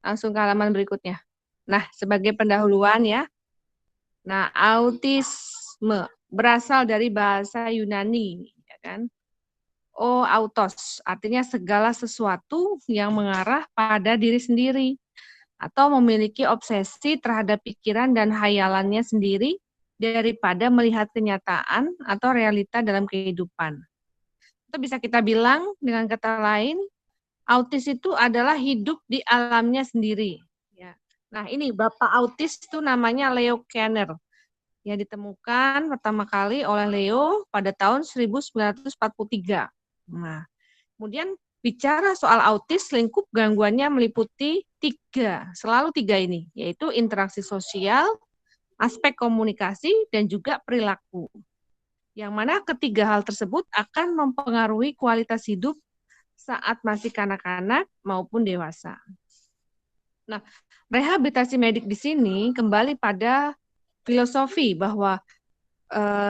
Langsung ke halaman berikutnya. Nah, sebagai pendahuluan ya. Nah, autisme berasal dari bahasa Yunani, ya kan? Autos, artinya segala sesuatu yang mengarah pada diri sendiri atau memiliki obsesi terhadap pikiran dan hayalannya sendiri daripada melihat kenyataan atau realita dalam kehidupan. Itu bisa kita bilang dengan kata lain, autis itu adalah hidup di alamnya sendiri. Ya. Nah, ini Bapak autis itu namanya Leo Kanner, yang ditemukan pertama kali oleh Leo pada tahun 1943. Nah, kemudian bicara soal autis, lingkup gangguannya meliputi selalu tiga ini, yaitu interaksi sosial, aspek komunikasi, dan juga perilaku. Yang mana ketiga hal tersebut akan mempengaruhi kualitas hidup saat masih kanak-kanak maupun dewasa. Nah, rehabilitasi medik di sini kembali pada filosofi bahwa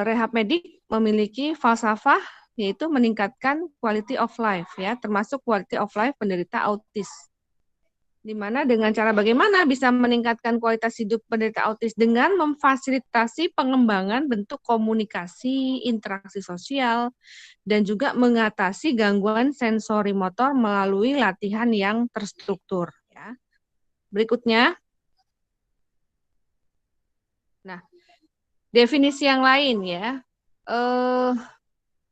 rehab medik memiliki falsafah yaitu meningkatkan quality of life ya, termasuk quality of life penderita autis. Di mana dengan cara bagaimana bisa meningkatkan kualitas hidup penderita autis dengan memfasilitasi pengembangan bentuk komunikasi, interaksi sosial, dan juga mengatasi gangguan sensori motor melalui latihan yang terstruktur. Ya. Berikutnya, nah definisi yang lain ya,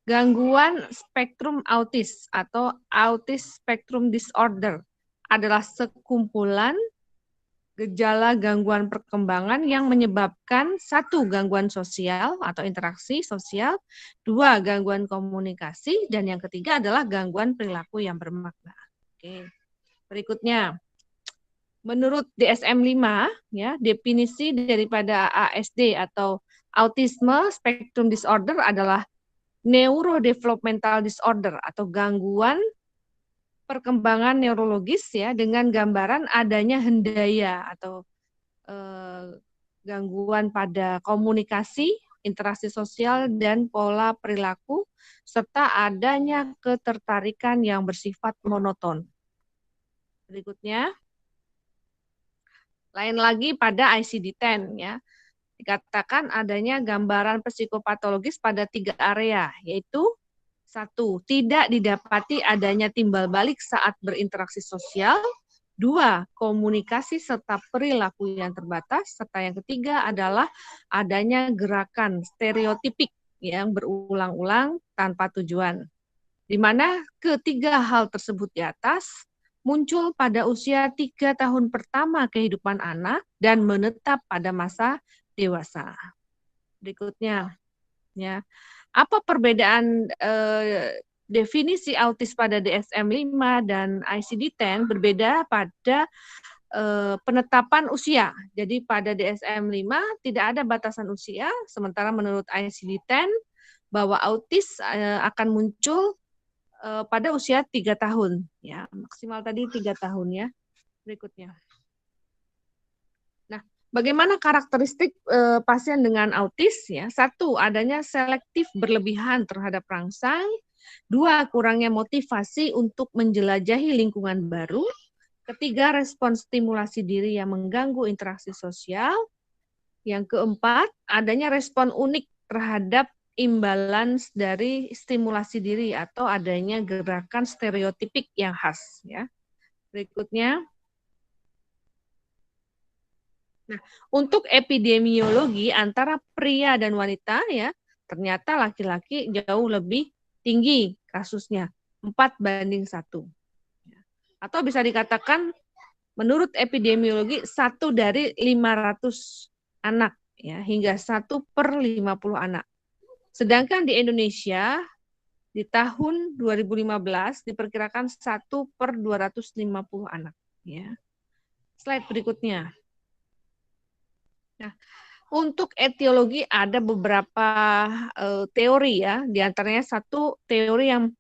gangguan spektrum autis atau autis spectrum disorder adalah sekumpulan gejala gangguan perkembangan yang menyebabkan satu gangguan sosial atau interaksi sosial, dua gangguan komunikasi, dan yang ketiga adalah gangguan perilaku yang bermakna. Oke. Berikutnya, menurut DSM-5 ya, definisi daripada ASD atau autisme spectrum disorder adalah neurodevelopmental disorder atau gangguan perkembangan neurologis ya dengan gambaran adanya hendaya atau gangguan pada komunikasi, interaksi sosial, dan pola perilaku, serta adanya ketertarikan yang bersifat monoton. Berikutnya, lain lagi pada ICD-10 ya, dikatakan adanya gambaran psikopatologis pada 3 area, yaitu satu, tidak didapati adanya timbal balik saat berinteraksi sosial. Dua, komunikasi serta perilaku yang terbatas. Serta yang ketiga adalah adanya gerakan stereotipik yang berulang-ulang tanpa tujuan. Di mana ketiga hal tersebut di atas muncul pada usia 3 tahun pertama kehidupan anak dan menetap pada masa dewasa. Berikutnya, ya. Apa perbedaan definisi autis pada DSM-5 dan ICD-10? Berbeda pada penetapan usia. Jadi pada DSM-5 tidak ada batasan usia, sementara menurut ICD-10 bahwa autis akan muncul pada usia 3 tahun. Ya, maksimal tadi 3 tahun ya. Berikutnya. Nah, bagaimana karakteristik pasien dengan autis? Ya, satu, adanya selektif berlebihan terhadap rangsang. Dua, kurangnya motivasi untuk menjelajahi lingkungan baru. Ketiga, respon stimulasi diri yang mengganggu interaksi sosial. Yang keempat, adanya respon unik terhadap imbalans dari stimulasi diri atau adanya gerakan stereotipik yang khas. Ya. Berikutnya, nah, untuk epidemiologi antara pria dan wanita ya, ternyata laki-laki jauh lebih tinggi kasusnya, 4:1. Atau bisa dikatakan menurut epidemiologi 1 dari 500 anak ya, hingga 1/50 anak. Sedangkan di Indonesia di tahun 2015 diperkirakan 1/250 anak ya. Slide berikutnya. Nah, untuk etiologi ada beberapa teori ya, diantaranya satu teori yang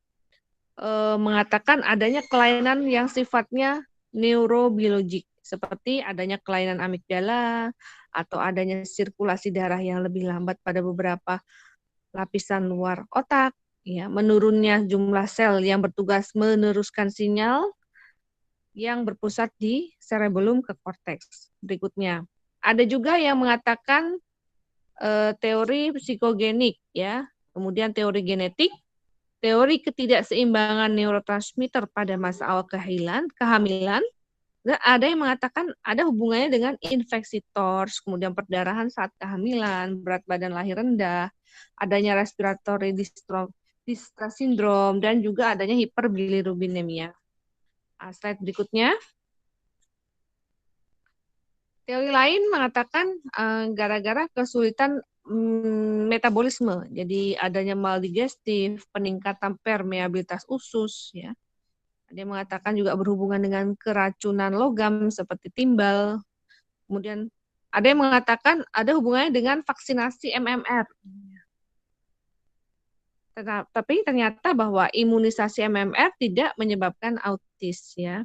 mengatakan adanya kelainan yang sifatnya neurobiologik, seperti adanya kelainan amigdala atau adanya sirkulasi darah yang lebih lambat pada beberapa lapisan luar otak, ya, menurunnya jumlah sel yang bertugas meneruskan sinyal yang berpusat di cerebellum ke korteks. Berikutnya, ada juga yang mengatakan teori psikogenik, ya, kemudian teori genetik, teori ketidakseimbangan neurotransmitter pada masa awal kehamilan, dan ada yang mengatakan ada hubungannya dengan infeksi TORS, kemudian perdarahan saat kehamilan, berat badan lahir rendah, adanya respiratory distress syndrome, dan juga adanya hiperbilirubinemia. Slide berikutnya. Teori lain mengatakan gara-gara kesulitan metabolisme, jadi adanya maldigestif, peningkatan permeabilitas usus, ya. Ada yang mengatakan juga berhubungan dengan keracunan logam seperti timbal. Kemudian ada yang mengatakan ada hubungannya dengan vaksinasi MMR. Tapi ternyata bahwa imunisasi MMR tidak menyebabkan autis, ya.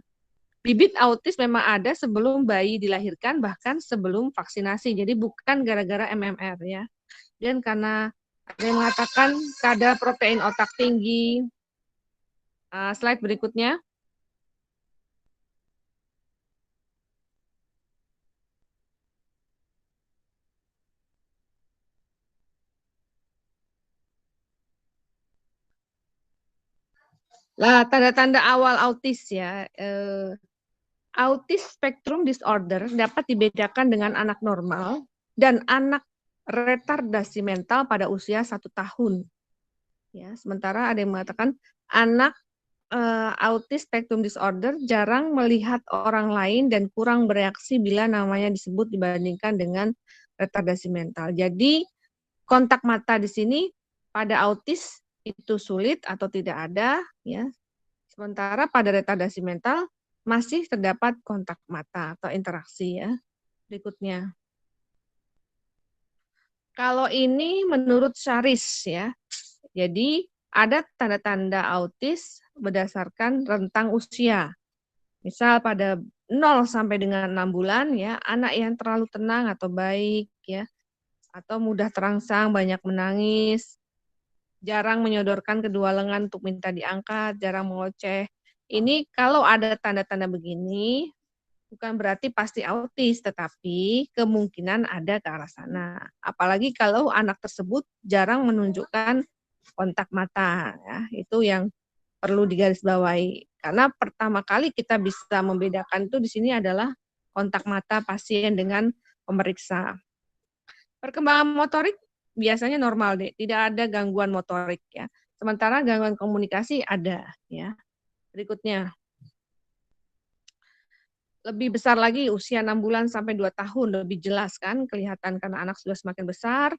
Bibit autis memang ada sebelum bayi dilahirkan, bahkan sebelum vaksinasi. Jadi bukan gara-gara MMR, ya. Dan karena ada yang mengatakan kadar protein otak tinggi. Slide berikutnya. Lah, tanda-tanda awal autis, ya. Autis spectrum disorder dapat dibedakan dengan anak normal dan anak retardasi mental pada usia 1 tahun. Ya, sementara ada yang mengatakan anak autis spectrum disorder jarang melihat orang lain dan kurang bereaksi bila namanya disebut dibandingkan dengan retardasi mental. Jadi kontak mata di sini pada autis itu sulit atau tidak ada, ya. Sementara pada retardasi mental masih terdapat kontak mata atau interaksi, ya. Berikutnya. Kalau ini menurut Sharis, ya. Jadi ada tanda-tanda autis berdasarkan rentang usia. Misal pada 0 sampai dengan 6 bulan, ya, anak yang terlalu tenang atau baik, ya, atau mudah terangsang, banyak menangis, jarang menyodorkan kedua lengan untuk minta diangkat, jarang mengoceh. Ini kalau ada tanda-tanda begini, bukan berarti pasti autis, tetapi kemungkinan ada ke arah sana. Apalagi kalau anak tersebut jarang menunjukkan kontak mata, ya, itu yang perlu digarisbawahi. Karena pertama kali kita bisa membedakan itu di sini adalah kontak mata pasien dengan pemeriksa. Perkembangan motorik biasanya normal, deh, tidak ada gangguan motorik, ya. Sementara gangguan komunikasi ada, ya. Berikutnya. Lebih besar lagi usia 6 bulan sampai 2 tahun, lebih jelas kan kelihatan karena anak sudah semakin besar.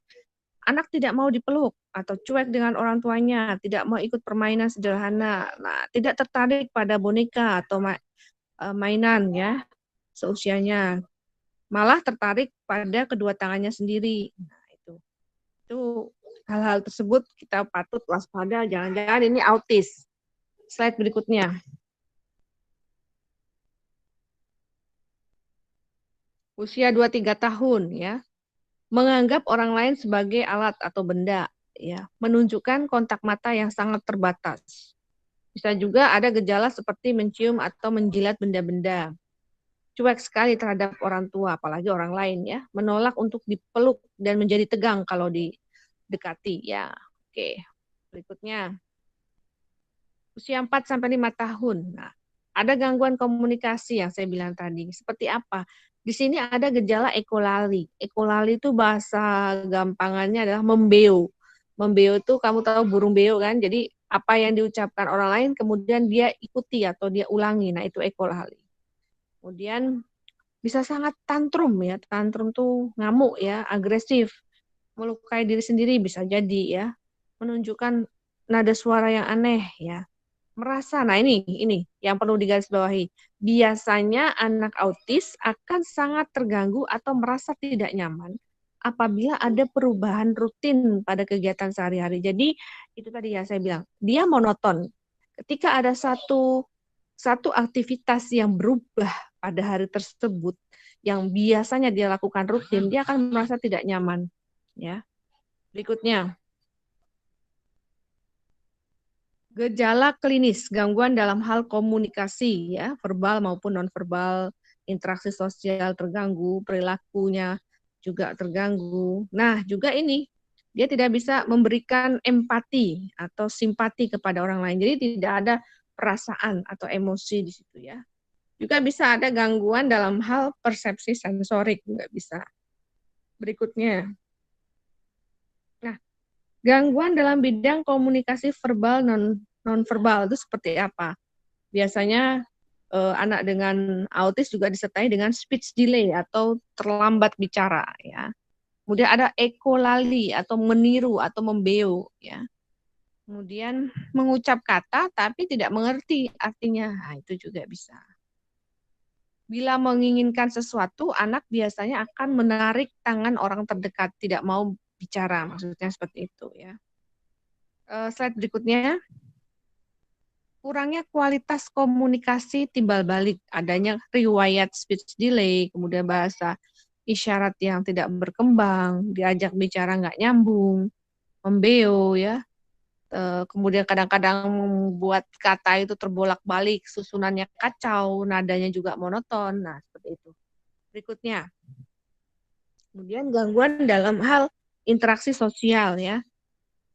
Anak tidak mau dipeluk atau cuek dengan orang tuanya, tidak mau ikut permainan sederhana. Nah, tidak tertarik pada boneka atau mainan, ya, seusianya. Malah tertarik pada kedua tangannya sendiri. Nah, itu hal-hal tersebut kita patut waspada, jangan-jangan ini autis. Slide berikutnya. Usia 2-3 tahun, ya. Menganggap orang lain sebagai alat atau benda, ya, menunjukkan kontak mata yang sangat terbatas. Bisa juga ada gejala seperti mencium atau menjilat benda-benda. Cuek sekali terhadap orang tua, apalagi orang lain, ya. Menolak untuk dipeluk dan menjadi tegang kalau didekati, ya. Oke. Berikutnya. Usia 4 sampai 5 tahun. Nah, ada gangguan komunikasi yang saya bilang tadi. Seperti apa? Di sini ada gejala ekolali. Ekolali itu bahasa gampangannya adalah membeo. Membeo itu kamu tahu burung beo kan? Jadi apa yang diucapkan orang lain kemudian dia ikuti atau dia ulangi. Nah, itu ekolali. Kemudian bisa sangat tantrum, ya. Tantrum tuh ngamuk, ya, agresif. Melukai diri sendiri bisa jadi, ya. Menunjukkan nada suara yang aneh, ya. Merasa, nah ini yang perlu digarisbawahi. Biasanya anak autis akan sangat terganggu atau merasa tidak nyaman apabila ada perubahan rutin pada kegiatan sehari-hari. Jadi itu tadi ya saya bilang, dia monoton. Ketika ada satu aktivitas yang berubah pada hari tersebut, yang biasanya dia lakukan rutin, dia akan merasa tidak nyaman. Ya, berikutnya. Gejala klinis, gangguan dalam hal komunikasi ya, verbal maupun nonverbal, interaksi sosial terganggu, perilakunya juga terganggu. Nah, juga ini dia tidak bisa memberikan empati atau simpati kepada orang lain. Jadi tidak ada perasaan atau emosi di situ ya. Juga bisa ada gangguan dalam hal persepsi sensorik juga bisa. Berikutnya. Nah, gangguan dalam bidang komunikasi verbal nonverbal itu seperti apa? Biasanya anak dengan autis juga disertai dengan speech delay atau terlambat bicara ya. Kemudian ada ekolali atau meniru atau membeo ya. Kemudian mengucap kata tapi tidak mengerti artinya. Nah, itu juga bisa. Bila menginginkan sesuatu, anak biasanya akan menarik tangan orang terdekat, tidak mau bicara, maksudnya seperti itu ya. Slide berikutnya. Kurangnya kualitas komunikasi timbal balik, adanya riwayat speech delay, kemudian bahasa isyarat yang tidak berkembang, diajak bicara nggak nyambung, membeo ya, kemudian kadang-kadang membuat kata itu terbolak-balik, susunannya kacau, nadanya juga monoton, nah seperti itu. Berikutnya, kemudian gangguan dalam hal interaksi sosial ya.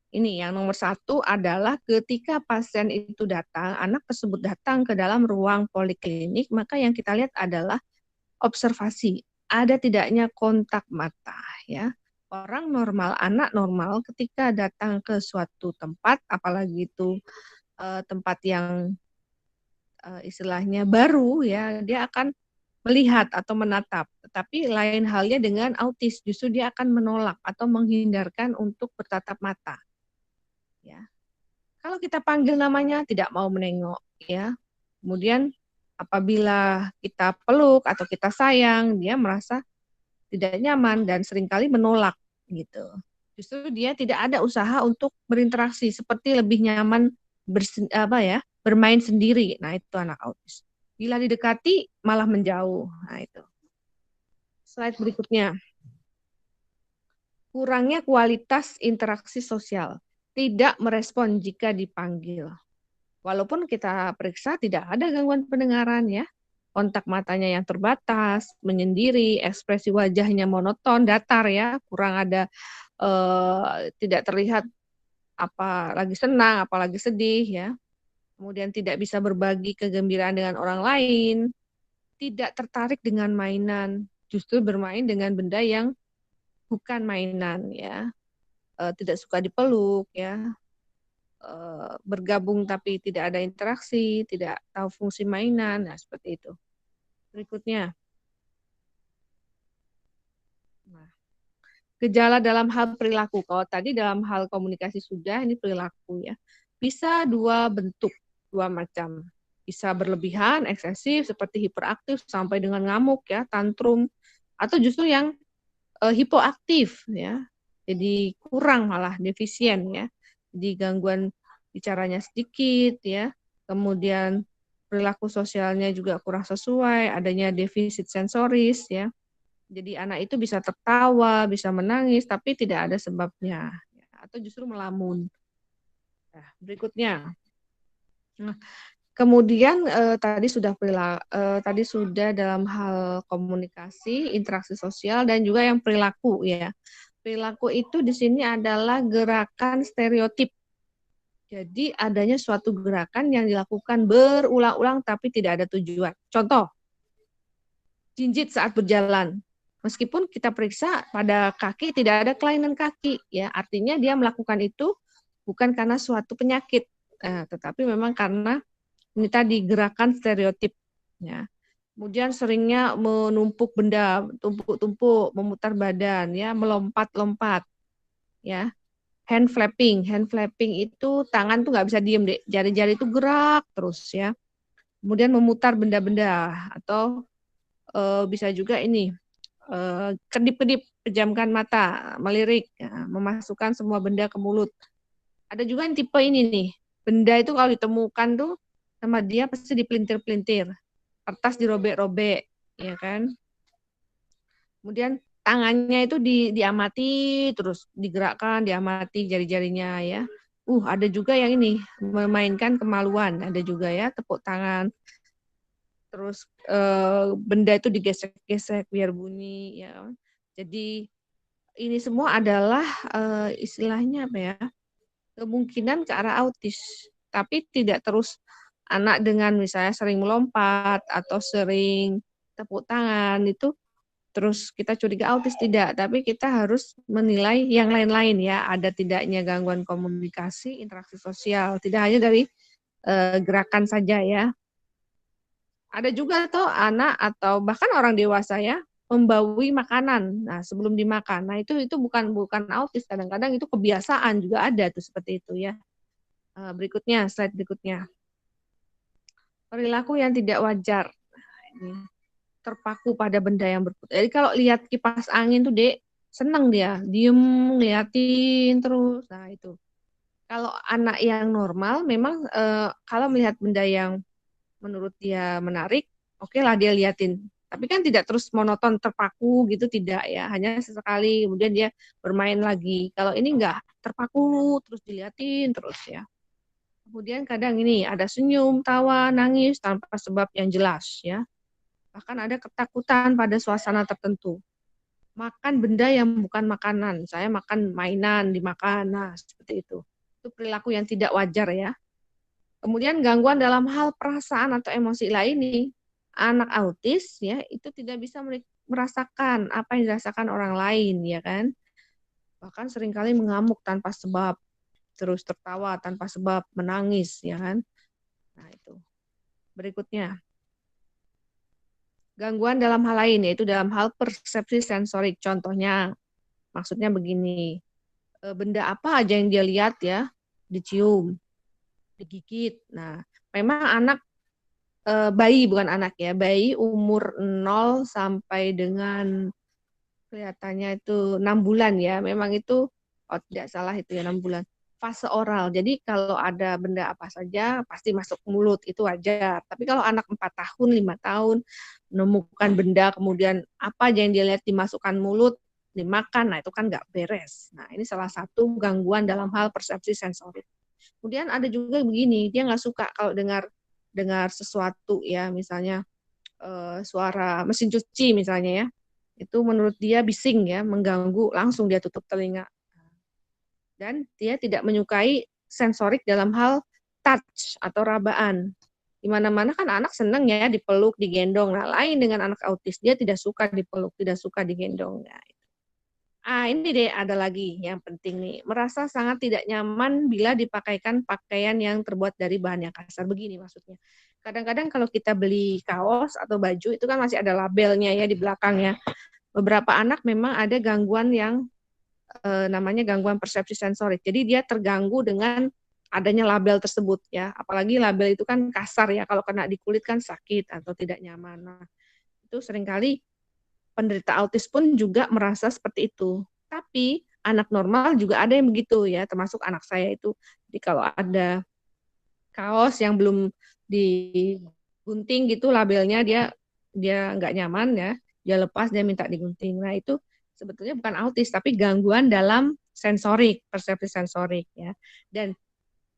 Ini yang nomor satu adalah ketika pasien itu datang, anak tersebut datang ke dalam ruang poliklinik, maka yang kita lihat adalah observasi. Ada tidaknya kontak mata ya. Orang normal, anak normal ketika datang ke suatu tempat, apalagi itu tempat yang istilahnya baru ya, dia akan melihat atau menatap. Tetapi lain halnya dengan autis, justru dia akan menolak atau menghindarkan untuk bertatap mata. Ya. Kalau kita panggil namanya tidak mau menengok ya. Kemudian apabila kita peluk atau kita sayang, dia merasa tidak nyaman dan seringkali menolak gitu. Justru dia tidak ada usaha untuk berinteraksi, seperti lebih nyaman bermain sendiri. Nah, itu anak autis. Bila didekati malah menjauh. Nah, itu. Slide berikutnya. Kurangnya kualitas interaksi sosial. Tidak merespon jika dipanggil. Walaupun kita periksa tidak ada gangguan pendengaran ya. Kontak matanya yang terbatas, menyendiri, ekspresi wajahnya monoton, datar ya, kurang ada tidak terlihat apa lagi senang, apalagi sedih ya. Kemudian tidak bisa berbagi kegembiraan dengan orang lain, tidak tertarik dengan mainan, justru bermain dengan benda yang bukan mainan ya. Tidak suka dipeluk ya, bergabung tapi tidak ada interaksi, tidak tahu fungsi mainan, nah seperti itu. Berikutnya. Nah, gejala dalam hal perilaku. Kalau tadi dalam hal komunikasi sudah, ini perilaku ya. Bisa dua bentuk, dua macam. Bisa berlebihan, eksesif, seperti hiperaktif sampai dengan ngamuk ya, tantrum, atau justru yang hipoaktif ya. Jadi kurang malah defisien ya. Jadi gangguan bicaranya sedikit ya. Kemudian perilaku sosialnya juga kurang sesuai, adanya defisit sensoris ya. Jadi anak itu bisa tertawa, bisa menangis, tapi tidak ada sebabnya, ya, atau justru melamun. Nah, berikutnya, nah, kemudian tadi sudah dalam hal komunikasi, interaksi sosial, dan juga yang perilaku ya. Perilaku itu di sini adalah gerakan stereotip. Jadi adanya suatu gerakan yang dilakukan berulang-ulang tapi tidak ada tujuan. Contoh, jinjit saat berjalan. Meskipun kita periksa pada kaki tidak ada kelainan kaki, ya artinya dia melakukan itu bukan karena suatu penyakit, tetapi memang karena ini tadi gerakan stereotip. Ya. Kemudian seringnya menumpuk benda, tumpuk-tumpuk, memutar badan, ya, melompat-lompat, ya. Hand flapping itu tangan tuh nggak bisa diem deh, jari-jari itu gerak terus, ya. Kemudian memutar benda-benda atau bisa juga ini kedip-kedip, pejamkan mata, melirik, ya, memasukkan semua benda ke mulut. Ada juga yang tipe ini nih, benda itu kalau ditemukan tuh sama dia pasti dipelintir-pelintir, kertas dirobek-robek, ya kan. Kemudian tangannya itu diamati terus, digerakkan, diamati jari-jarinya ya. Ada juga yang ini memainkan kemaluan, ada juga ya, tepuk tangan, terus benda itu digesek-gesek biar bunyi ya. Jadi ini semua adalah istilahnya apa ya? Kemungkinan ke arah autis, tapi tidak terus anak dengan misalnya sering melompat atau sering tepuk tangan itu terus kita curiga autis, tidak, tapi kita harus menilai yang lain-lain ya, ada tidaknya gangguan komunikasi, interaksi sosial, tidak hanya dari gerakan saja ya. Ada juga tuh anak atau bahkan orang dewasa ya membaui makanan. Nah, sebelum dimakan. Nah, itu bukan autis, kadang-kadang itu kebiasaan juga ada tuh seperti itu ya. Berikutnya, slide berikutnya. Perilaku yang tidak wajar. Nah, ini terpaku pada benda yang berputar. Jadi kalau lihat kipas angin tuh, Dek, seneng dia, diem ngeliatin terus. Nah, itu. Kalau anak yang normal memang kalau melihat benda yang menurut dia menarik, oke lah dia liatin. Tapi kan tidak terus monoton terpaku gitu, tidak ya. Hanya sesekali kemudian dia bermain lagi. Kalau ini enggak, terpaku terus diliatin terus ya. Kemudian kadang ini ada senyum, tawa, nangis tanpa sebab yang jelas ya. Bahkan ada ketakutan pada suasana tertentu. Makan benda yang bukan makanan. Saya makan mainan, dimakan. Nah, seperti itu. Itu perilaku yang tidak wajar ya. Kemudian gangguan dalam hal perasaan atau emosi lain nih. Anak autis ya itu tidak bisa merasakan apa yang dirasakan orang lain ya kan. Bahkan seringkali mengamuk tanpa sebab, terus tertawa tanpa sebab, menangis ya kan. Nah, itu. Berikutnya. Gangguan dalam hal lain yaitu dalam hal persepsi sensorik. Contohnya maksudnya begini. Benda apa aja yang dia lihat ya, dicium, digigit. Nah, memang anak bayi bukan anak ya, bayi umur 0 sampai dengan kelihatannya itu 6 bulan ya, memang itu tidak salah itu ya 6 bulan. Fase oral, jadi kalau ada benda apa saja pasti masuk mulut, itu wajar. Tapi kalau anak 4 tahun, 5 tahun, menemukan benda kemudian apa aja yang dia lihat dimasukkan mulut, dimakan, nah itu kan nggak beres. Nah ini salah satu gangguan dalam hal persepsi sensorik. Kemudian ada juga begini, dia nggak suka kalau dengar sesuatu ya, misalnya suara mesin cuci misalnya ya, itu menurut dia bising ya, mengganggu, langsung dia tutup telinga. Dan dia tidak menyukai sensorik dalam hal touch atau rabaan. Di mana-mana kan anak seneng ya dipeluk, digendong. Nah, lain dengan anak autis, dia tidak suka dipeluk, tidak suka digendong. Nah, ini deh ada lagi yang penting nih. Merasa sangat tidak nyaman bila dipakaikan pakaian yang terbuat dari bahan yang kasar. Begini maksudnya. Kadang-kadang kalau kita beli kaos atau baju itu kan masih ada labelnya ya di belakangnya. Beberapa anak memang ada gangguan yang namanya gangguan persepsi sensorik. Jadi dia terganggu dengan adanya label tersebut ya. Apalagi label itu kan kasar ya. Kalau kena di kulit kan sakit atau tidak nyaman. Nah, itu seringkali penderita autis pun juga merasa seperti itu. Tapi anak normal juga ada yang begitu ya, termasuk anak saya itu. Jadi kalau ada kaos yang belum digunting gitu labelnya, dia nggak nyaman ya, dia lepas, dia minta digunting. Nah itu sebetulnya bukan autis, tapi gangguan dalam sensorik, persepsi sensorik ya. Dan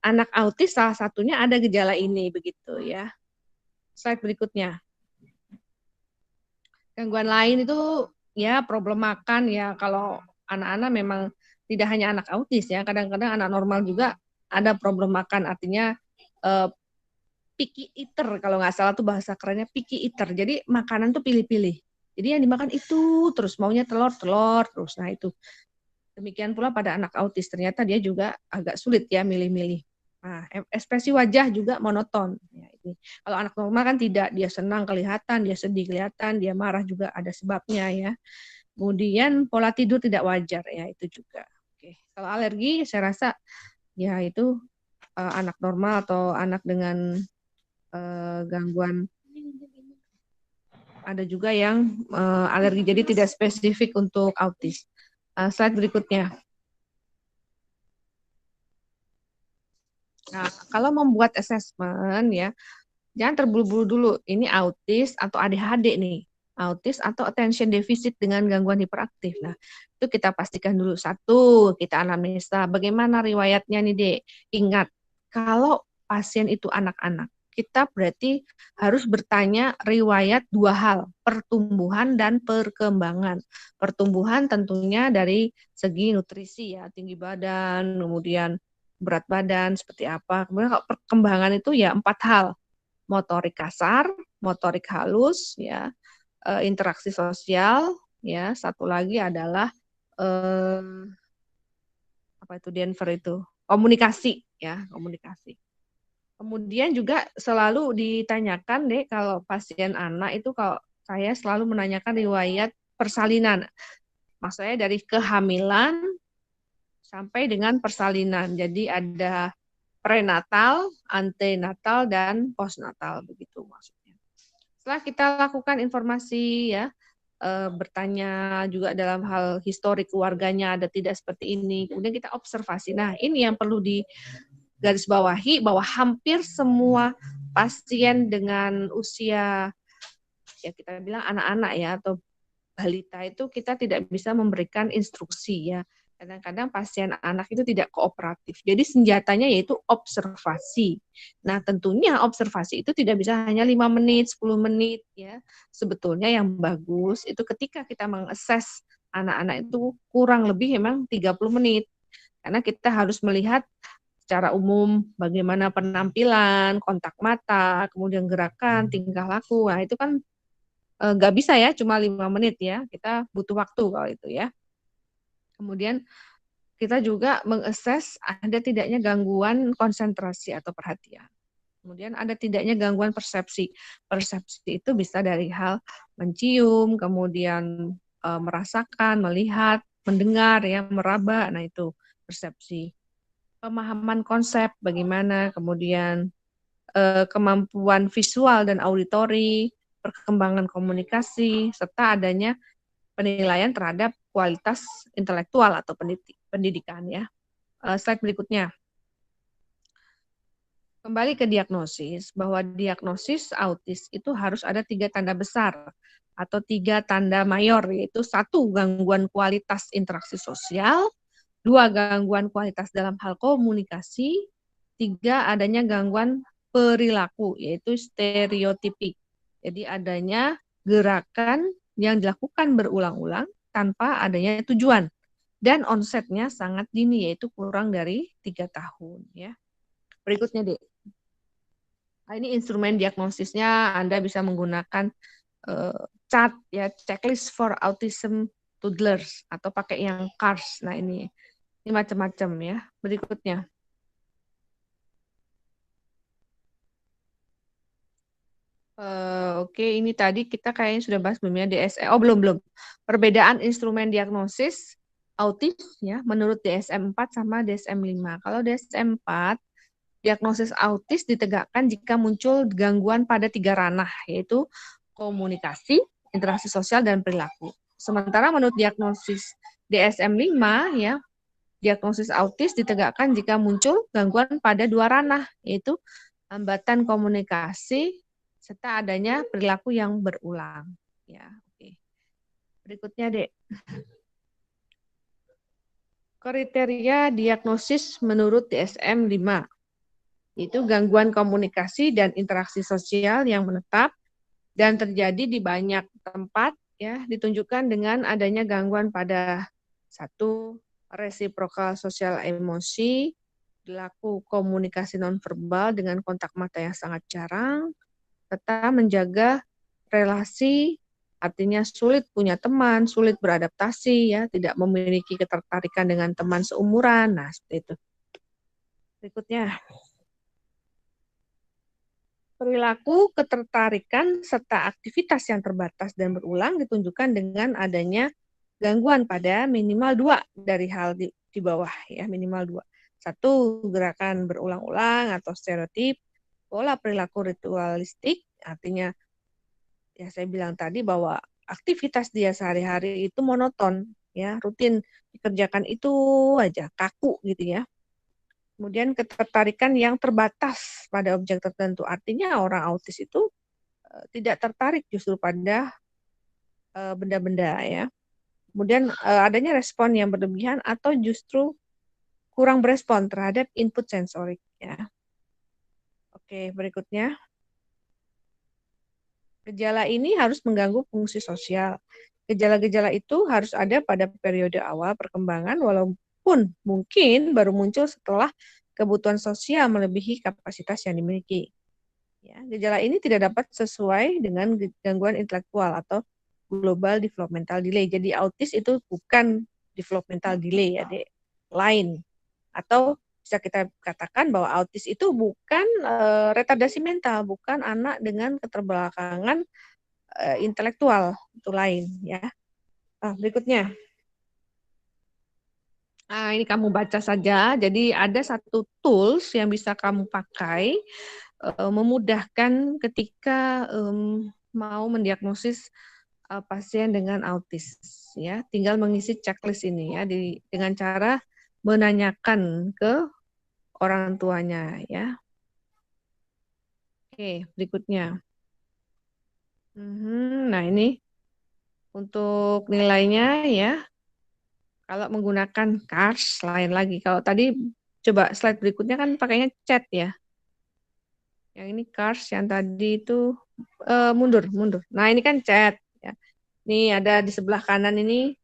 anak autis salah satunya ada gejala ini begitu ya. Slide berikutnya. Gangguan lain itu ya problem makan ya, kalau anak-anak memang tidak hanya anak autis ya, kadang-kadang anak normal juga ada problem makan, artinya picky eater kalau nggak salah tuh bahasa kerennya picky eater. Jadi makanan tuh pilih-pilih. Jadi yang dimakan itu terus maunya telur terus. Nah itu. Demikian pula pada anak autis, ternyata dia juga agak sulit ya milih-milih. Nah, ekspresi wajah juga monoton. Ya, ini. Kalau anak normal kan tidak, dia senang kelihatan, dia sedih kelihatan, dia marah juga ada sebabnya ya. Kemudian pola tidur tidak wajar ya itu juga. Oke. Kalau alergi saya rasa ya itu anak normal atau anak dengan gangguan, ada juga yang alergi jadi tidak spesifik untuk autis. Slide berikutnya. Nah, kalau membuat assessment ya, jangan terburu-buru dulu. Ini autis atau ADHD nih. autis atau attention deficit dengan gangguan hiperaktif. Nah, itu kita pastikan dulu. Satu, kita anamnesa. Bagaimana riwayatnya nih, Dek? Ingat, kalau pasien itu anak-anak, kita berarti harus bertanya riwayat dua hal, pertumbuhan dan perkembangan. Pertumbuhan tentunya dari segi nutrisi ya, tinggi badan, kemudian berat badan seperti apa. Kemudian kalau perkembangan itu ya 4 hal, motorik kasar, motorik halus, ya, interaksi sosial, ya, satu lagi adalah apa itu Denver itu komunikasi, ya, komunikasi. Kemudian juga selalu ditanyakan deh kalau pasien anak itu, kalau saya selalu menanyakan riwayat persalinan, maksudnya dari kehamilan sampai dengan persalinan. Jadi ada prenatal, antenatal, dan postnatal, begitu maksudnya. Setelah kita lakukan informasi ya, bertanya juga dalam hal histori keluarganya ada tidak seperti ini, kemudian kita observasi. Nah, ini yang perlu digarisbawahi bahwa hampir semua pasien dengan usia ya kita bilang anak-anak ya atau balita itu kita tidak bisa memberikan instruksi ya. Kadang-kadang pasien anak itu tidak kooperatif. Jadi senjatanya yaitu observasi. Nah, tentunya observasi itu tidak bisa hanya 5 menit, 10 menit ya. Sebetulnya yang bagus itu ketika kita mengakses anak-anak itu kurang lebih memang 30 menit. Karena kita harus melihat secara umum bagaimana penampilan, kontak mata, kemudian gerakan, tingkah laku. Nah, itu kan nggak bisa ya cuma 5 menit ya, kita butuh waktu kalau itu ya. Kemudian kita juga mengakses ada tidaknya gangguan konsentrasi atau perhatian. Kemudian ada tidaknya gangguan persepsi. Persepsi itu bisa dari hal mencium, kemudian merasakan, melihat, mendengar ya, meraba. Nah, itu persepsi. Pemahaman konsep bagaimana, kemudian kemampuan visual dan auditori, perkembangan komunikasi, serta adanya penilaian terhadap kualitas intelektual atau pendidikan ya. Slide berikutnya. Kembali ke diagnosis, bahwa diagnosis autis itu harus ada 3 tanda besar atau 3 tanda mayor, yaitu 1 gangguan kualitas interaksi sosial, 2 gangguan kualitas dalam hal komunikasi, 3 adanya gangguan perilaku, yaitu stereotipik. Jadi adanya gerakan yang dilakukan berulang-ulang tanpa adanya tujuan. Dan onsetnya sangat dini, yaitu kurang dari 3 tahun. Ya. Berikutnya, Dek. Nah, ini instrumen diagnosisnya, Anda bisa menggunakan chart, ya, checklist for autism toddlers, atau pakai yang CARS. Nah, ini macam-macam ya. Berikutnya. Oke, ini tadi kita kayaknya sudah bahas belum ya DSM. Oh, belum. Perbedaan instrumen diagnosis autis ya menurut DSM-4 sama DSM-5. Kalau DSM-4, diagnosis autis ditegakkan jika muncul gangguan pada 3 ranah, yaitu komunikasi, interaksi sosial, dan perilaku. Sementara menurut diagnosis DSM-5 ya, diagnosis autis ditegakkan jika muncul gangguan pada 2 ranah, yaitu hambatan komunikasi serta adanya perilaku yang berulang. Ya, oke. Berikutnya, Dek. Kriteria diagnosis menurut DSM-5. Itu gangguan komunikasi dan interaksi sosial yang menetap dan terjadi di banyak tempat ya, ditunjukkan dengan adanya gangguan pada 1 resiprokal sosial emosi, berlaku komunikasi nonverbal dengan kontak mata yang sangat jarang, serta menjaga relasi, artinya sulit punya teman, sulit beradaptasi, ya, tidak memiliki ketertarikan dengan teman seumuran. Nah, seperti itu. Berikutnya. Perilaku, ketertarikan, serta aktivitas yang terbatas dan berulang ditunjukkan dengan adanya gangguan pada minimal 2 dari hal di bawah, ya, minimal 2. 1, gerakan berulang-ulang atau stereotip, pola perilaku ritualistik, artinya ya saya bilang tadi bahwa aktivitas dia sehari-hari itu monoton, ya, rutin dikerjakan itu aja, kaku gitu ya. Kemudian ketertarikan yang terbatas pada objek tertentu, artinya orang autis itu tidak tertarik justru pada benda-benda ya. Kemudian adanya respon yang berlebihan atau justru kurang berespon terhadap input sensorik ya. Oke, berikutnya. Gejala ini harus mengganggu fungsi sosial. Gejala-gejala itu harus ada pada periode awal perkembangan walaupun mungkin baru muncul setelah kebutuhan sosial melebihi kapasitas yang dimiliki. Ya, gejala ini tidak dapat sesuai dengan gangguan intelektual atau global developmental delay. Jadi autis itu bukan developmental delay ya, lain. Atau bisa kita katakan bahwa autis itu bukan retardasi mental, bukan anak dengan keterbelakangan intelektual, itu lain ya. Berikutnya. Ini kamu baca saja. Jadi ada satu tools yang bisa kamu pakai memudahkan ketika mau mendiagnosis pasien dengan autis ya. Tinggal mengisi checklist ini ya dengan cara menanyakan ke orang tuanya ya. Oke, berikutnya. Nah, ini untuk nilainya ya. Kalau menggunakan CARS lain lagi. Kalau tadi coba slide berikutnya kan pakainya chat ya. Yang ini CARS, yang tadi itu mundur. Nah, ini kan chat ya. Ini ada di sebelah kanan ini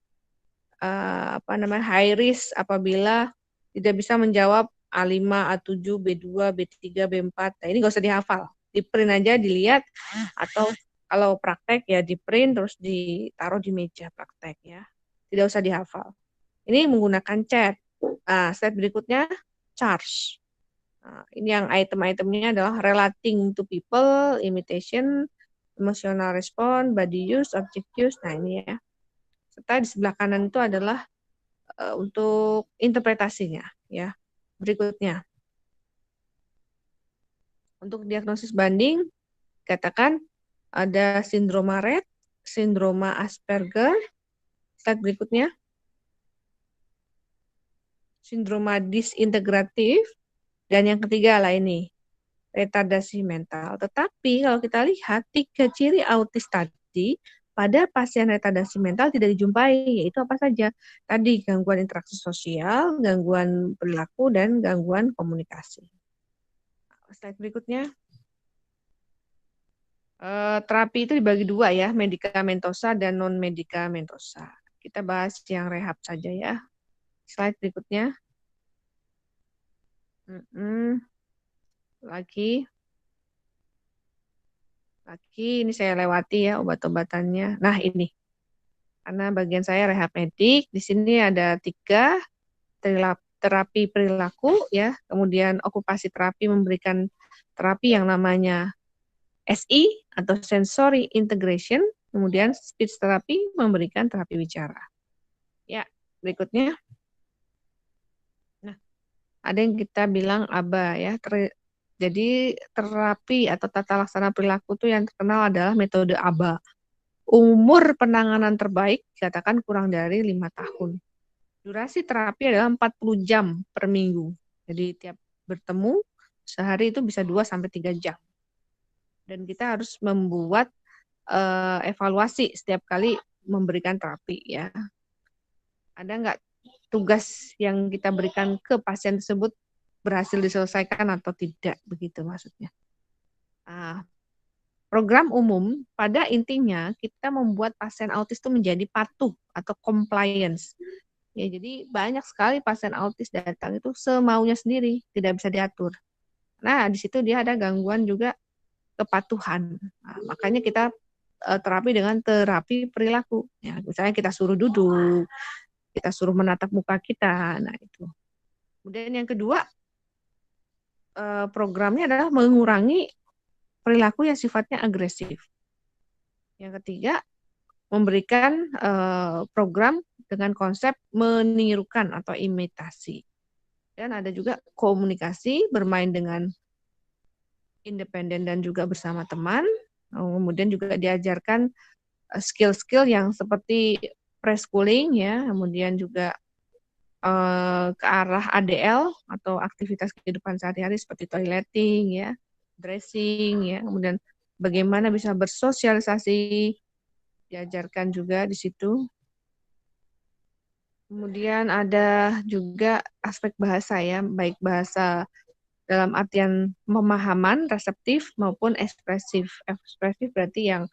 high risk apabila tidak bisa menjawab A5, A7, B2, B3, B4. Nah, ini nggak usah dihafal. Di print aja, dilihat, atau kalau praktek ya di print terus ditaruh di meja praktek ya. Tidak usah dihafal. Ini menggunakan chat. Slide berikutnya, charge. Ini yang item-itemnya adalah relating to people, imitation, emotional response, body use, object use. Nah, ini ya. Serta di sebelah kanan itu adalah untuk interpretasinya ya. Berikutnya. Untuk diagnosis banding, katakan ada sindroma Rett, sindroma Asperger. Slide berikutnya. Sindroma disintegratif, dan yang ketiga lah ini, retardasi mental. Tetapi kalau kita lihat 3 ciri autis tadi pada pasien retardasi mental tidak dijumpai, yaitu apa saja? Tadi gangguan interaksi sosial, gangguan perilaku, dan gangguan komunikasi. Slide berikutnya. Terapi itu dibagi 2 ya, medikamentosa dan non-medikamentosa. Kita bahas yang rehab saja ya. Slide berikutnya. Lagi ini saya lewati ya obat-obatannya. Nah, ini karena bagian saya rehab medik, di sini ada 3 terapi perilaku ya, kemudian okupasi terapi memberikan terapi yang namanya SI atau sensory integration, kemudian speech therapy memberikan terapi bicara. Ya, berikutnya. Nah, ada yang kita bilang ABA ya. Jadi terapi atau tata laksana perilaku itu yang terkenal adalah metode ABA. Umur penanganan terbaik dikatakan kurang dari 5 tahun. Durasi terapi adalah 40 jam per minggu. Jadi tiap bertemu sehari itu bisa 2-3 jam. Dan kita harus membuat evaluasi setiap kali memberikan terapi ya. Ada nggak tugas yang kita berikan ke pasien tersebut berhasil diselesaikan atau tidak, begitu maksudnya. Program umum pada intinya kita membuat pasien autis itu menjadi patuh atau compliance. Ya, jadi banyak sekali pasien autis datang itu semaunya sendiri, tidak bisa diatur. Nah, di situ dia ada gangguan juga kepatuhan. Nah, makanya kita terapi dengan terapi perilaku. Ya, misalnya kita suruh duduk, kita suruh menatap muka kita. Nah, itu. Kemudian yang kedua, programnya adalah mengurangi perilaku yang sifatnya agresif. Yang ketiga, memberikan program dengan konsep menirukan atau imitasi. Dan ada juga komunikasi, bermain dengan independen dan juga bersama teman. Kemudian juga diajarkan skill-skill yang seperti preschooling ya, kemudian juga ke arah ADL atau aktivitas kehidupan sehari-hari seperti toileting ya, dressing ya, kemudian bagaimana bisa bersosialisasi diajarkan juga di situ. Kemudian ada juga aspek bahasa ya, baik bahasa dalam artian pemahaman, reseptif maupun ekspresif. Ekspresif berarti yang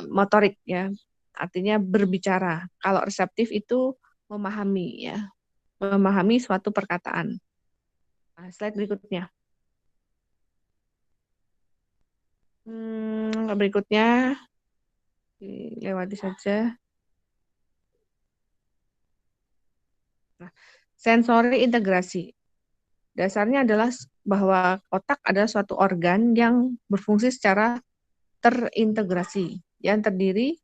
motorik ya, artinya berbicara. Kalau reseptif itu memahami ya, memahami suatu perkataan. Nah, slide berikutnya. Berikutnya dilewati saja. Nah, sensori integrasi. Dasarnya adalah bahwa otak adalah suatu organ yang berfungsi secara terintegrasi, yang terdiri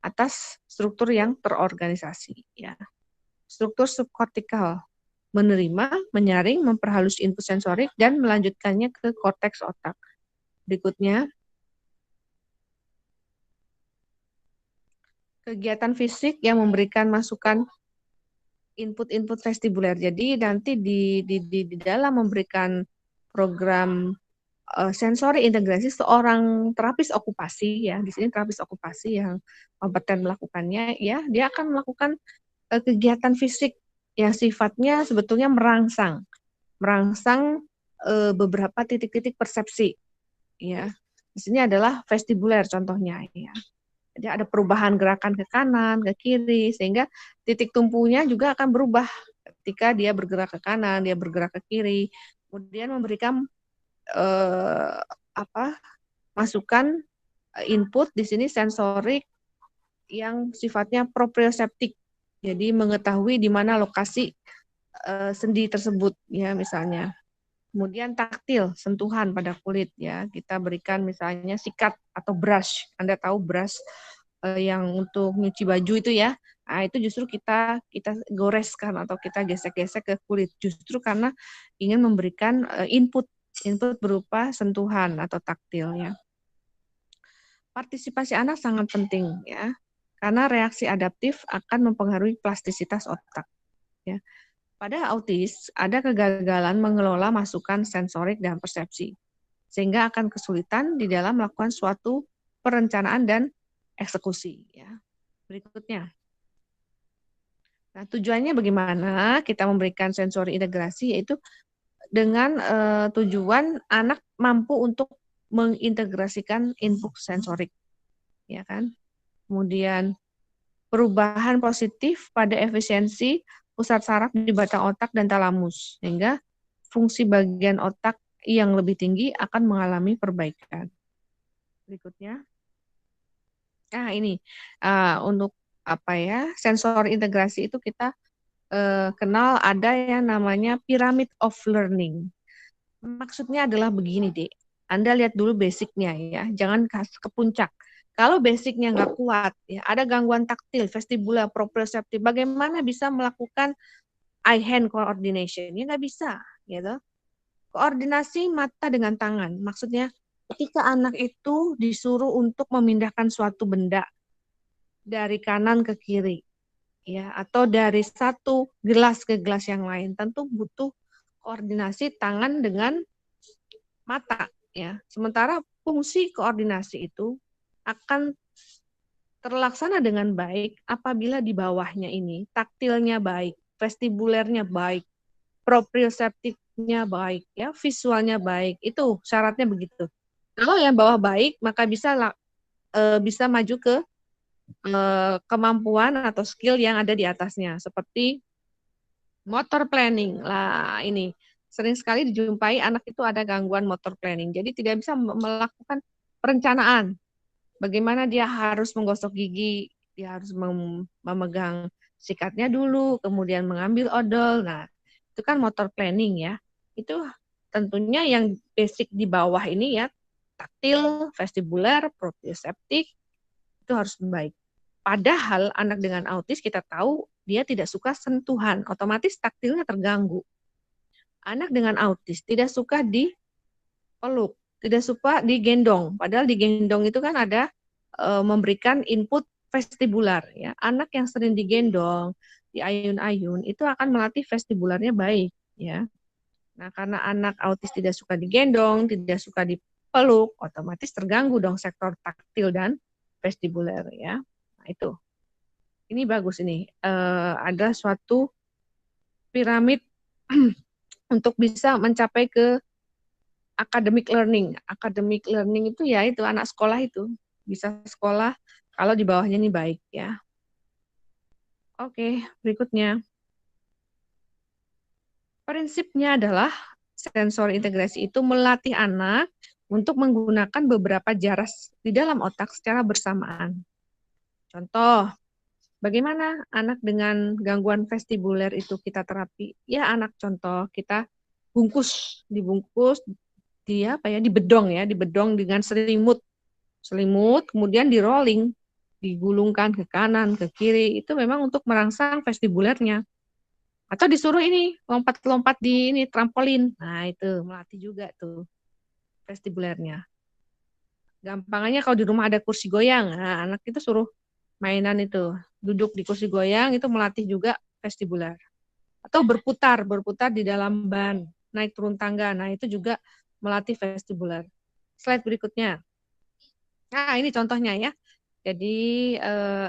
atas struktur yang terorganisasi. Ya. Struktur subkortikal menerima, menyaring, memperhalus input sensorik, dan melanjutkannya ke korteks otak. Berikutnya, kegiatan fisik yang memberikan masukan input-input vestibuler. Jadi nanti di dalam memberikan program sensori integrasi, seorang terapis okupasi ya, di sini terapis okupasi yang kompeten melakukannya ya, dia akan melakukan kegiatan fisik yang sifatnya sebetulnya merangsang beberapa titik-titik persepsi ya. Di sini adalah vestibuler contohnya ya. Jadi ada perubahan gerakan ke kanan, ke kiri, sehingga titik tumpunya juga akan berubah ketika dia bergerak ke kanan, dia bergerak ke kiri, kemudian memberikan masukan input di sini sensorik yang sifatnya proprioseptik. Jadi mengetahui di mana lokasi sendi tersebut ya misalnya. Kemudian taktil, sentuhan pada kulit ya. Kita berikan misalnya sikat atau brush. Anda tahu brush yang untuk nyuci baju itu ya. Nah, itu justru kita goreskan atau kita gesek-gesek ke kulit justru karena ingin memberikan input berupa sentuhan atau taktil ya. Partisipasi anak sangat penting ya. Karena reaksi adaptif akan mempengaruhi plastisitas otak ya. Pada autis, ada kegagalan mengelola masukan sensorik dan persepsi, sehingga akan kesulitan di dalam melakukan suatu perencanaan dan eksekusi. Ya. Berikutnya. Nah, tujuannya bagaimana kita memberikan sensori integrasi, yaitu dengan tujuan anak mampu untuk mengintegrasikan input sensorik. Ya kan? Kemudian perubahan positif pada efisiensi pusat saraf di batang otak dan talamus, sehingga fungsi bagian otak yang lebih tinggi akan mengalami perbaikan. Berikutnya, ini untuk sensor integrasi itu kita kenal ada yang namanya pyramid of learning. Maksudnya adalah begini, Dek. Anda lihat dulu basicnya ya, jangan ke puncak. Kalau basicnya nggak kuat, ya ada gangguan taktil, vestibular, proprioseptif, bagaimana bisa melakukan eye-hand coordination? Ya nggak bisa, gitu. Koordinasi mata dengan tangan, maksudnya ketika anak itu disuruh untuk memindahkan suatu benda dari kanan ke kiri, ya, atau dari satu gelas ke gelas yang lain, tentu butuh koordinasi tangan dengan mata, ya. Sementara fungsi koordinasi itu akan terlaksana dengan baik apabila di bawahnya ini taktilnya baik, vestibulernya baik, proprioseptifnya baik, ya, visualnya baik. Itu syaratnya begitu. Kalau yang bawah baik, maka bisa maju ke kemampuan atau skill yang ada di atasnya, seperti motor planning. Lah, ini sering sekali dijumpai anak itu ada gangguan motor planning. Jadi tidak bisa melakukan perencanaan. Bagaimana dia harus menggosok gigi, dia harus memegang sikatnya dulu, kemudian mengambil odol. Nah, itu kan motor planning ya. Itu tentunya yang basic di bawah ini ya, taktil, vestibuler, proprioseptik, itu harus baik. Padahal anak dengan autis kita tahu dia tidak suka sentuhan, otomatis taktilnya terganggu. Anak dengan autis tidak suka dipeluk, tidak suka digendong. Padahal digendong itu kan ada memberikan input vestibular. Ya. Anak yang sering digendong, diayun-ayun, itu akan melatih vestibularnya baik. Ya. Nah, karena anak autis tidak suka digendong, tidak suka dipeluk, otomatis terganggu dong sektor taktil dan vestibuler ya. Nah, itu. Ini bagus ini. Ada suatu piramid untuk bisa mencapai ke academic learning. Academic learning itu ya itu anak sekolah itu bisa sekolah kalau di bawahnya ini baik ya. Oke, berikutnya. Prinsipnya adalah sensor integrasi itu melatih anak untuk menggunakan beberapa jaras di dalam otak secara bersamaan. Contoh, bagaimana anak dengan gangguan vestibuler itu kita terapi? Ya anak contoh kita dibungkus dia apa ya dibedong dengan selimut kemudian di rolling, digulungkan ke kanan ke kiri itu memang untuk merangsang vestibulernya. Atau disuruh ini lompat-lompat di ini trampolin. Nah, itu melatih juga tuh vestibulernya. Gampangannya kalau di rumah ada kursi goyang, nah, anak itu suruh mainan itu, duduk di kursi goyang itu melatih juga vestibuler. Atau berputar di dalam ban, naik turun tangga. Nah, itu juga melatih vestibuler. Slide berikutnya. Nah, ini contohnya ya. Jadi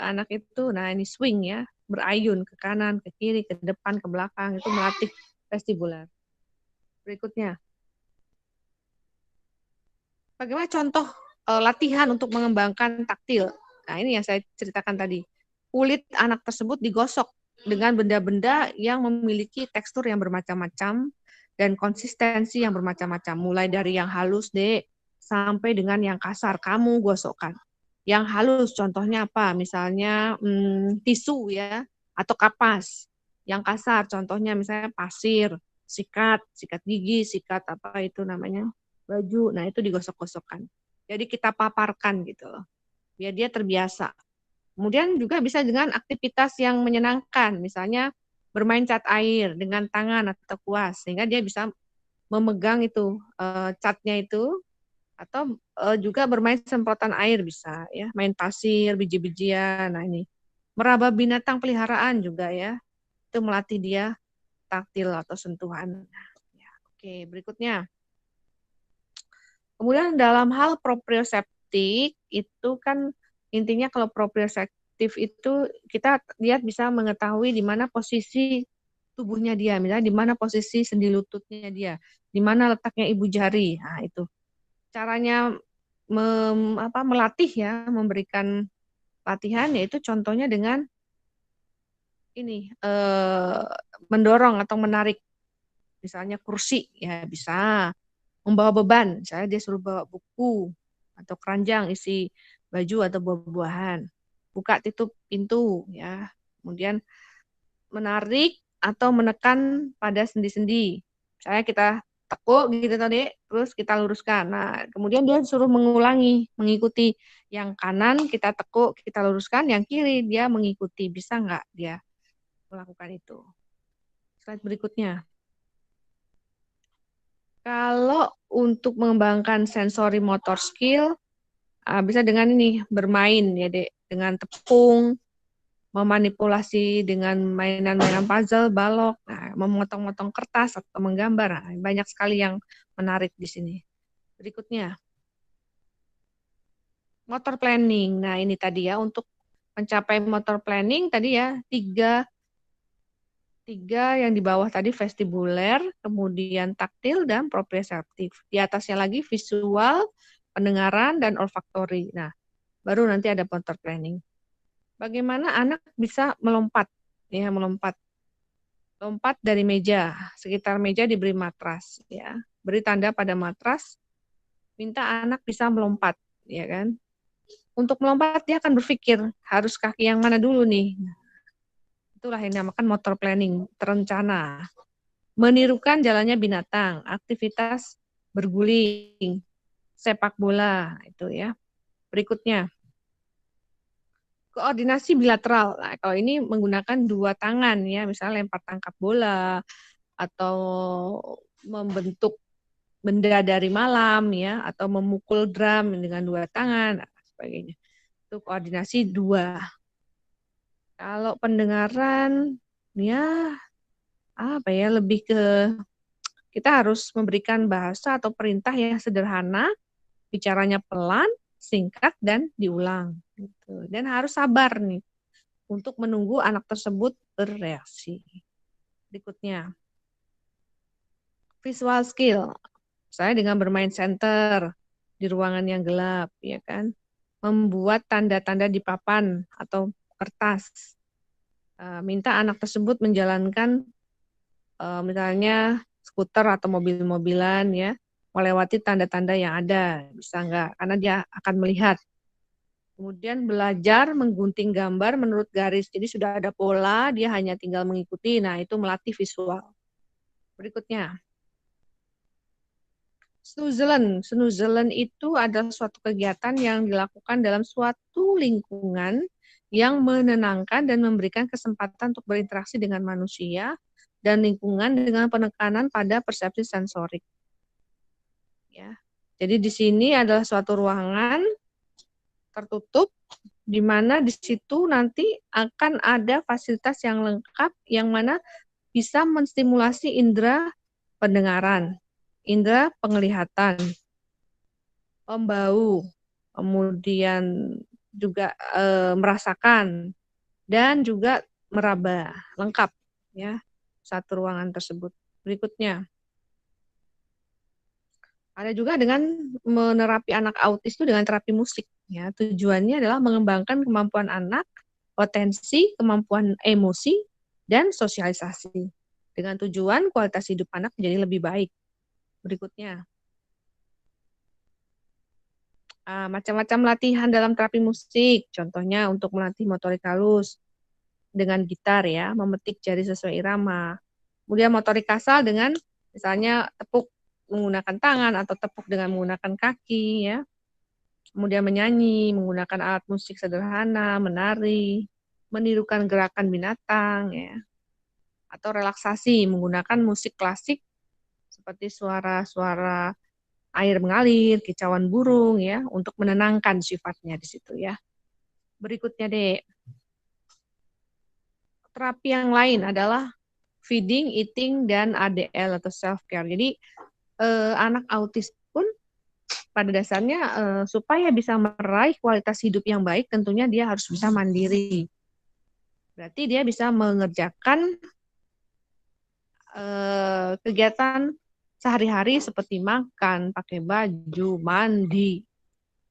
anak itu, nah ini swing ya, berayun ke kanan, ke kiri, ke depan, ke belakang, itu melatih vestibuler. Berikutnya. Bagaimana contoh latihan untuk mengembangkan taktil? Nah, ini yang saya ceritakan tadi. Kulit anak tersebut digosok dengan benda-benda yang memiliki tekstur yang bermacam-macam dan konsistensi yang bermacam-macam. Mulai dari yang halus, Dek, sampai dengan yang kasar. Kamu gosokkan. Yang halus contohnya apa? Misalnya tisu ya, atau kapas. Yang kasar contohnya misalnya pasir, sikat gigi, sikat apa itu namanya? Baju. Nah, itu digosok-gosokkan. Jadi kita paparkan gitu loh. Biar dia terbiasa. Kemudian juga bisa dengan aktivitas yang menyenangkan, misalnya bermain cat air dengan tangan atau kuas, sehingga dia bisa memegang itu catnya itu, atau juga bermain semprotan air bisa ya, main pasir, biji-bijian. Nah ini meraba binatang peliharaan juga ya, itu melatih dia taktil atau sentuhan. Ya, oke, berikutnya. Kemudian dalam hal proprioseptik itu kan intinya kalau proprioseptif itu kita lihat bisa mengetahui di mana posisi tubuhnya dia, misalnya di mana posisi sendi lututnya dia, di mana letaknya ibu jari. Nah, itu caranya melatih ya, memberikan latihan yaitu contohnya dengan ini mendorong atau menarik misalnya kursi ya bisa, membawa beban, misalnya dia suruh bawa buku atau keranjang isi baju atau buah-buahan, buka tutup pintu ya, kemudian menarik atau menekan pada sendi-sendi. Misalnya kita tekuk gitu tadi, terus kita luruskan. Nah, kemudian dia suruh mengikuti yang kanan kita tekuk, kita luruskan, yang kiri dia mengikuti. Bisa nggak dia melakukan itu? Slide berikutnya. Kalau untuk mengembangkan sensori motor skill, bisa dengan ini, bermain ya Dek, dengan tepung, memanipulasi dengan mainan-mainan puzzle, balok, nah, memotong-motong kertas atau menggambar. Nah, banyak sekali yang menarik di sini. Berikutnya, motor planning. Nah, ini tadi ya, untuk mencapai motor planning tadi ya, tiga yang di bawah tadi vestibuler, kemudian taktil dan proprioseptif. Di atasnya lagi visual, pendengaran, dan olfaktori. Nah, baru nanti ada motor planning. Bagaimana anak bisa melompat, ya melompat dari meja, sekitar meja diberi matras, ya beri tanda pada matras, minta anak bisa melompat, ya kan? Untuk melompat dia akan berpikir harus kaki yang mana dulu nih. Itulah yang dinamakan motor planning, terencana. Menirukan jalannya binatang, aktivitas berguling, sepak bola, itu ya. Berikutnya, koordinasi bilateral. Nah, kalau ini menggunakan dua tangan ya, misalnya lempar tangkap bola atau membentuk benda dari malam ya, atau memukul drum dengan dua tangan, dan sebagainya. Itu koordinasi dua. Kalau pendengaran ya apa ya, lebih ke kita harus memberikan bahasa atau perintah yang sederhana, bicaranya pelan, singkat, dan diulang. Gitu. Dan harus sabar nih untuk menunggu anak tersebut bereaksi. Berikutnya, visual skill. Saya dengan bermain center di ruangan yang gelap, ya kan, membuat tanda-tanda di papan atau kertas. Minta anak tersebut menjalankan misalnya skuter atau mobil-mobilan ya, melewati tanda-tanda yang ada, bisa enggak? Karena dia akan melihat. Kemudian belajar menggunting gambar menurut garis. Jadi sudah ada pola, dia hanya tinggal mengikuti. Nah, itu melatih visual. Berikutnya, snoozelen. Snoozelen itu adalah suatu kegiatan yang dilakukan dalam suatu lingkungan yang menenangkan dan memberikan kesempatan untuk berinteraksi dengan manusia dan lingkungan dengan penekanan pada persepsi sensorik. Ya. Jadi di sini adalah suatu ruangan tertutup di mana di situ nanti akan ada fasilitas yang lengkap yang mana bisa menstimulasi indera pendengaran, indera penglihatan, membau, kemudian juga merasakan dan juga meraba, lengkap ya satu ruangan tersebut. Berikutnya, ada juga dengan menerapi anak autis itu dengan terapi musik. Ya, tujuannya adalah mengembangkan kemampuan anak, potensi, kemampuan emosi, dan sosialisasi. Dengan tujuan kualitas hidup anak menjadi lebih baik. Berikutnya, macam-macam latihan dalam terapi musik. Contohnya untuk melatih motorik halus dengan gitar ya, memetik jari sesuai irama. Kemudian motorik kasar dengan misalnya tepuk menggunakan tangan atau tepuk dengan menggunakan kaki ya. Kemudian menyanyi menggunakan alat musik sederhana, menari, menirukan gerakan binatang ya. Atau relaksasi menggunakan musik klasik seperti suara-suara air mengalir, kicauan burung ya, untuk menenangkan sifatnya di situ ya. Berikutnya deh, terapi yang lain adalah feeding, eating, dan ADL atau self care. Jadi anak autis pun pada dasarnya supaya bisa meraih kualitas hidup yang baik, tentunya dia harus bisa mandiri. Berarti dia bisa mengerjakan kegiatan sehari-hari seperti makan, pakai baju, mandi,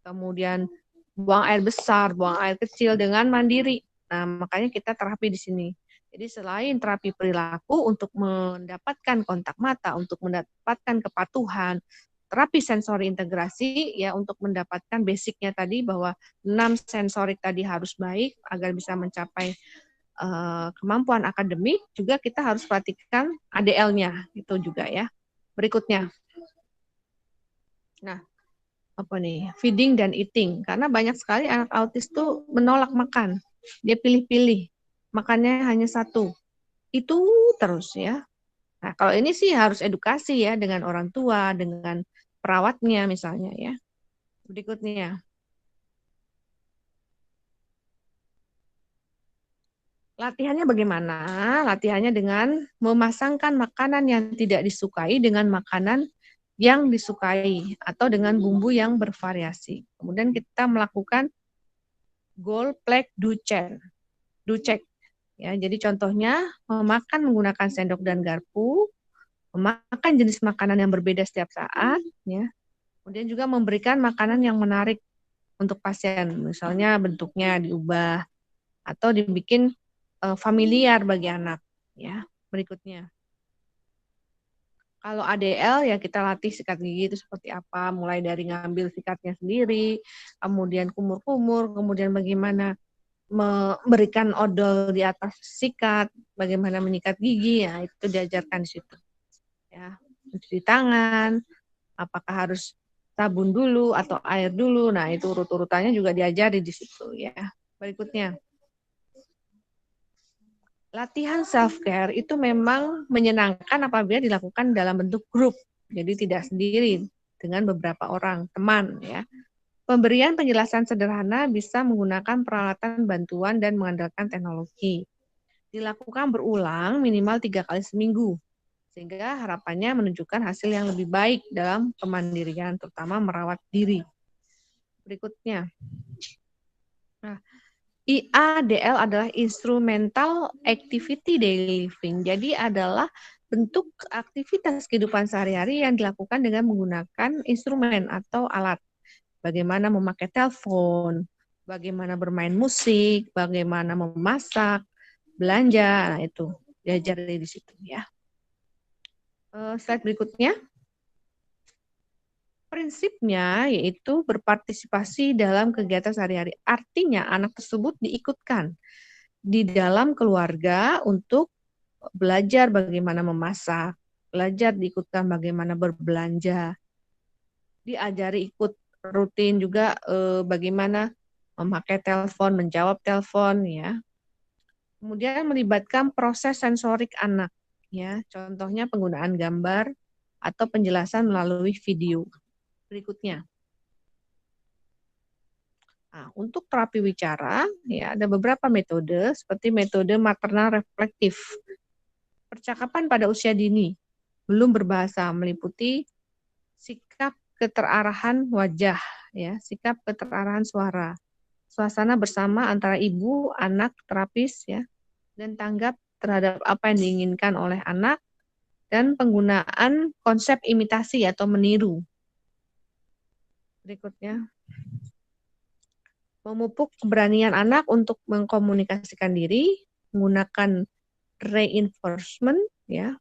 kemudian buang air besar, buang air kecil dengan mandiri. Nah, makanya kita terapi di sini. Jadi selain terapi perilaku untuk mendapatkan kontak mata, untuk mendapatkan kepatuhan, terapi sensori integrasi ya untuk mendapatkan basicnya tadi bahwa 6 sensorik tadi harus baik agar bisa mencapai kemampuan akademik, juga kita harus perhatikan ADL-nya itu juga ya. Berikutnya. Nah, apa nih? Feeding dan eating. Karena banyak sekali anak autis tuh menolak makan. Dia pilih-pilih. Makannya hanya satu. Itu terus ya. Nah, kalau ini sih harus edukasi ya dengan orang tua, dengan perawatnya misalnya ya. Berikutnya. Latihannya bagaimana? Latihannya dengan memasangkan makanan yang tidak disukai dengan makanan yang disukai atau dengan bumbu yang bervariasi. Kemudian kita melakukan goal, plek, do, check. Do check. Ya, jadi contohnya memakan menggunakan sendok dan garpu, memakan jenis makanan yang berbeda setiap saat, ya. Kemudian juga memberikan makanan yang menarik untuk pasien, misalnya bentuknya diubah atau dibikin familiar bagi anak, ya. Berikutnya, kalau ADL ya kita latih sikat gigi itu seperti apa, mulai dari ngambil sikatnya sendiri, kemudian kumur-kumur, kemudian bagaimana memberikan odol di atas sikat, bagaimana menyikat gigi, ya itu diajarkan di situ. Ya, cuci tangan, apakah harus sabun dulu atau air dulu, nah itu urut-urutannya juga diajari di situ ya. Berikutnya, latihan self care itu memang menyenangkan apabila dilakukan dalam bentuk grup, jadi tidak sendiri dengan beberapa orang teman ya. Pemberian penjelasan sederhana bisa menggunakan peralatan bantuan dan mengandalkan teknologi. Dilakukan berulang minimal 3 kali seminggu, sehingga harapannya menunjukkan hasil yang lebih baik dalam kemandirian, terutama merawat diri. Berikutnya, IADL adalah Instrumental Activity Daily Living. Jadi adalah bentuk aktivitas kehidupan sehari-hari yang dilakukan dengan menggunakan instrumen atau alat. Bagaimana memakai telepon, bagaimana bermain musik, bagaimana memasak, belanja, nah itu diajari di situ ya. Slide berikutnya. Prinsipnya yaitu berpartisipasi dalam kegiatan sehari-hari. Artinya anak tersebut diikutkan di dalam keluarga untuk belajar bagaimana memasak, belajar diikutkan bagaimana berbelanja, diajari ikut rutin juga bagaimana memakai telepon, menjawab telepon ya. Kemudian melibatkan proses sensorik anak ya, contohnya penggunaan gambar atau penjelasan melalui video. Berikutnya. Nah, untuk terapi wicara, ya ada beberapa metode seperti metode maternal reflektif. Percakapan pada usia dini, belum berbahasa, meliputi sikap keterarahan wajah, ya, sikap keterarahan suara, suasana bersama antara ibu, anak, terapis, ya, dan tanggap terhadap apa yang diinginkan oleh anak, dan penggunaan konsep imitasi atau meniru. Berikutnya. Memupuk keberanian anak untuk mengkomunikasikan diri, menggunakan reinforcement, ya,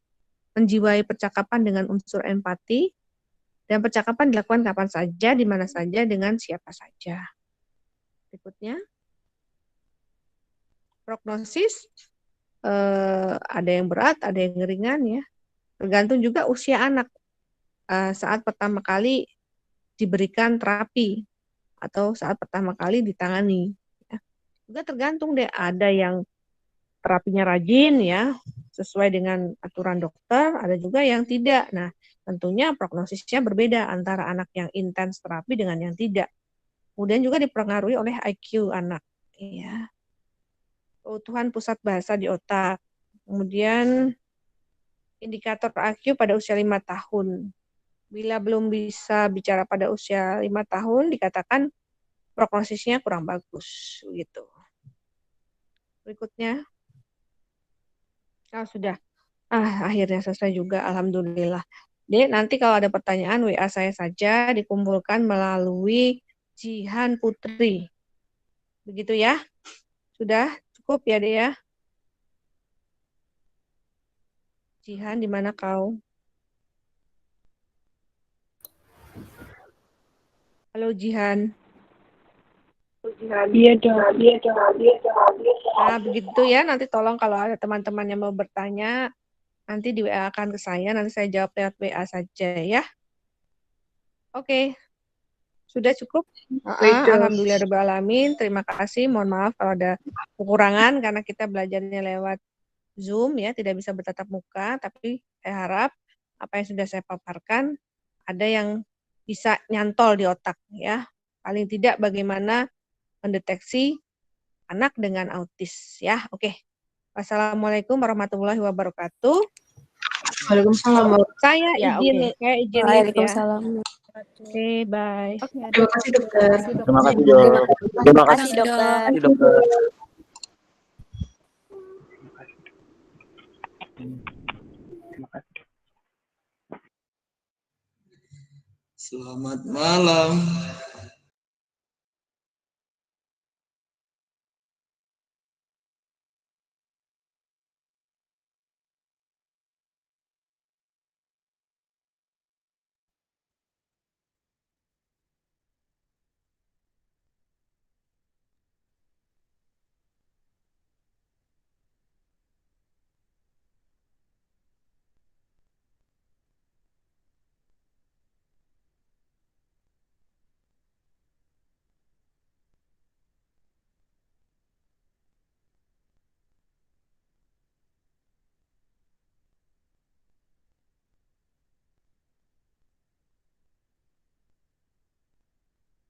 menjiwai percakapan dengan unsur empati, dan percakapan dilakukan kapan saja, di mana saja, dengan siapa saja. Berikutnya, prognosis, ada yang berat, ada yang ringan, ya, tergantung juga usia anak saat pertama kali diberikan terapi atau saat pertama kali ditangani. Ya. Juga tergantung deh, ada yang terapinya rajin ya, sesuai dengan aturan dokter, ada juga yang tidak. Nah, tentunya prognosisnya berbeda antara anak yang intens terapi dengan yang tidak. Kemudian juga dipengaruhi oleh IQ anak, ya. Keutuhan pusat bahasa di otak. Kemudian indikator IQ pada usia 5 tahun. Bila belum bisa bicara pada usia 5 tahun, dikatakan prognosisnya kurang bagus, gitu. Berikutnya. Sudah. Akhirnya selesai juga, alhamdulillah. Dek, nanti kalau ada pertanyaan WA saya saja, dikumpulkan melalui Jihan Putri. Begitu ya? Sudah cukup ya, Dek ya? Jihan, di mana kau? Halo Jihan. Iya dong. Nah, begitu ya. Nanti tolong kalau ada teman-teman yang mau bertanya, nanti di WA akan ke saya. Nanti saya jawab lewat WA saja ya. Oke. Sudah cukup? Alhamdulillahirrahmanirrahim. Terima kasih. Mohon maaf kalau ada kekurangan karena kita belajarnya lewat Zoom ya, tidak bisa bertatap muka. Tapi saya harap apa yang sudah saya paparkan ada yang bisa nyantol di otak ya. Paling tidak bagaimana mendeteksi anak dengan autis ya. Oke. Wassalamualaikum warahmatullahi wabarakatuh. Waalaikumsalam. Saya izin live ya. Oke, bye. Terima kasih dokter. Terima kasih dok. Terima kasih dokter. Selamat malam.